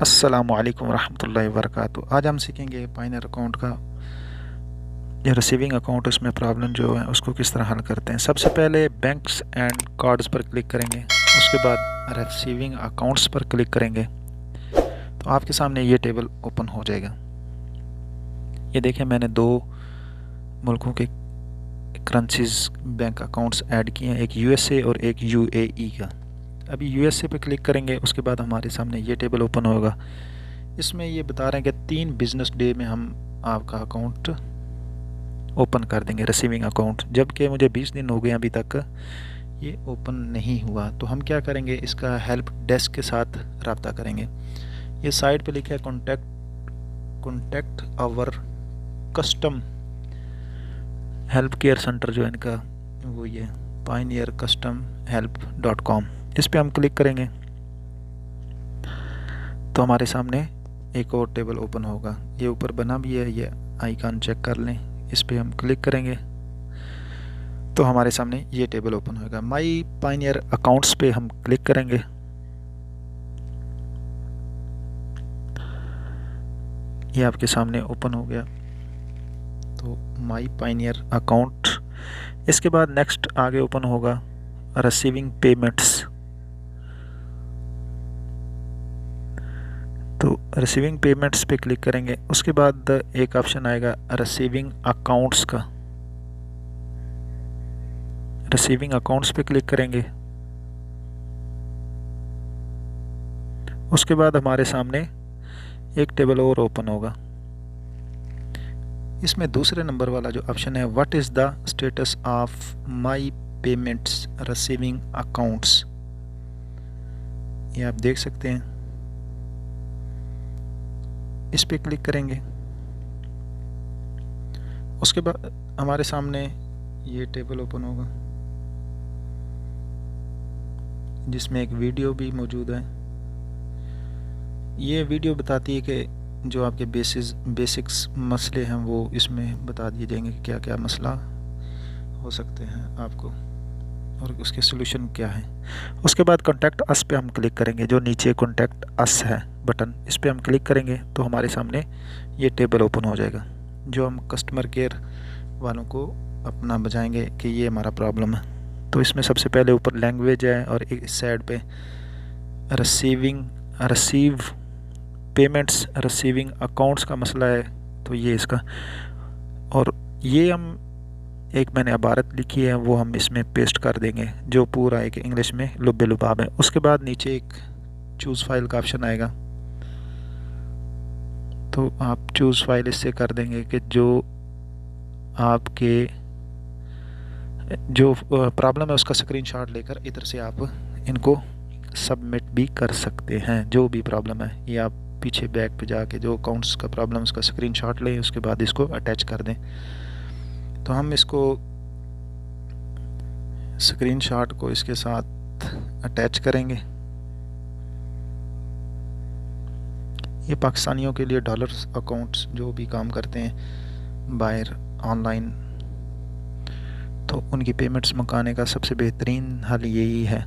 अस्सलामुअलैकुम रहमतुल्लाहि वबरकातुहू। आज हम सीखेंगे पायनियर अकाउंट का या रिसीविंग अकाउंट, उसमें प्रॉब्लम जो है उसको किस तरह हल करते हैं। सबसे पहले बैंक्स एंड कार्ड्स पर क्लिक करेंगे, उसके बाद रिसीविंग अकाउंट्स पर क्लिक करेंगे तो आपके सामने ये टेबल ओपन हो जाएगा। ये देखें, मैंने दो मुल्कों के करेंसीज बैंक अकाउंट्स ऐड किए हैं, एक यूएसए और एक यूएई का। अभी यूएसए पे क्लिक करेंगे, उसके बाद हमारे सामने ये टेबल ओपन होगा। इसमें ये बता रहे हैं कि 3 बिजनेस डे में हम आपका अकाउंट ओपन कर देंगे, रिसीविंग अकाउंट, जबकि मुझे 20 दिन हो गए अभी तक ये ओपन नहीं हुआ। तो हम क्या करेंगे, इसका हेल्प डेस्क के साथ रब्ता करेंगे। ये साइड पे लिखा है contact our custom help care centre, जो है इनका वो ये pioneercustomhelp.com। इस पे हम क्लिक करेंगे तो हमारे सामने एक और टेबल ओपन होगा। ये ऊपर बना भी है, ये आइकन चेक कर लें। इस पे हम क्लिक करेंगे तो हमारे सामने ये टेबल ओपन होगा। माई पायनियर अकाउंट्स पे हम क्लिक करेंगे। ये आपके सामने ओपन हो गया तो माई पायनियर अकाउंट। इसके बाद नेक्स्ट आगे ओपन होगा रिसीविंग पेमेंट्स। तो रिसीविंग पेमेंट्स पे क्लिक करेंगे, उसके बाद एक ऑप्शन आएगा रिसीविंग अकाउंट्स का। रिसीविंग अकाउंट्स पे क्लिक करेंगे, उसके बाद हमारे सामने एक टेबल और ओपन होगा। इसमें दूसरे नंबर वाला जो ऑप्शन है, what is the status of my payments receiving accounts, ये आप देख सकते हैं। इस पे क्लिक करेंगे, उसके बाद हमारे सामने ये टेबल ओपन होगा जिसमें एक वीडियो भी मौजूद है। ये वीडियो बताती है कि जो आपके बेसिक्स मसले हैं वो इसमें बता दिए जाएंगे कि क्या क्या मसला हो सकते हैं आपको और उसके सलूशन क्या है। उसके बाद कॉन्टैक्ट अस पे हम क्लिक करेंगे, जो नीचे कॉन्टैक्ट अस है बटन, इस पे हम क्लिक करेंगे तो हमारे सामने ये टेबल ओपन हो जाएगा, जो हम कस्टमर केयर वालों को अपना बजाएंगे कि ये हमारा प्रॉब्लम है। तो इसमें सबसे पहले ऊपर लैंग्वेज है और एक साइड पे रिसीव पेमेंट्स रिसीविंग अकाउंट्स का मसला है, तो ये इसका। और ये हम एक मैंने इबारत लिखी है वो हम इसमें पेस्ट कर देंगे, जो पूरा एक इंग्लिश में लुब्बे लुबाब है। उसके बाद नीचे एक चूज़ फाइल का ऑप्शन आएगा, तो आप चूज़ फाइल इससे कर देंगे कि जो आपके जो प्रॉब्लम है उसका स्क्रीनशॉट लेकर इधर से आप इनको सबमिट भी कर सकते हैं। जो भी प्रॉब्लम है ये आप पीछे बैक पे जाके जो अकाउंट्स का प्रॉब्लम उसका स्क्रीनशॉट लें, उसके बाद इसको अटैच कर दें। तो हम इसको स्क्रीनशॉट को इसके साथ अटैच करेंगे। ये पाकिस्तानियों के लिए डॉलर्स अकाउंट्स जो भी काम करते हैं बाहर ऑनलाइन, तो उनकी पेमेंट्स मुकाने का सबसे बेहतरीन हल यही है।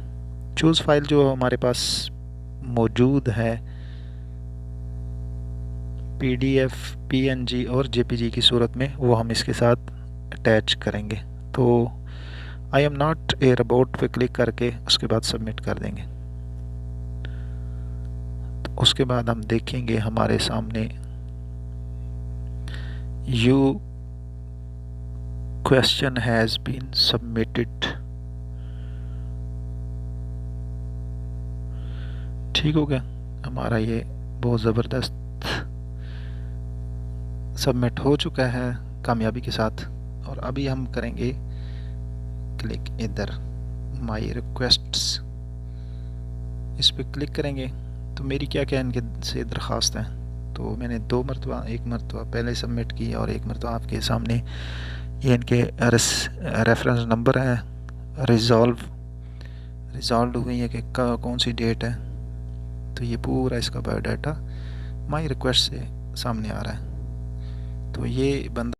चूज़ फाइल जो हमारे पास मौजूद है PDF, PNG और JPG की सूरत में, वो हम इसके साथ अटैच करेंगे। तो I am not a robot पे क्लिक करके उसके बाद सबमिट कर देंगे। तो उसके बाद हम देखेंगे हमारे सामने you question has been submitted. ठीक हो गया, हमारा ये बहुत ज़बरदस्त सबमिट हो चुका है कामयाबी के साथ। और अभी हम करेंगे क्लिक इधर माई रिक्वेस्ट्स, इस पर क्लिक करेंगे तो मेरी क्या क्या इनके से दरख्वास्त है। तो मैंने 2 मरतबा, एक मरतबा पहले सबमिट की और एक मरतबा आपके सामने ये इनके रेफरेंस नंबर है, रिजॉल्व हुई है कि कौन सी डेट है। तो ये पूरा इसका बायोडाटा माई रिक्वेस्ट से सामने आ रहा है। तो ये बंदा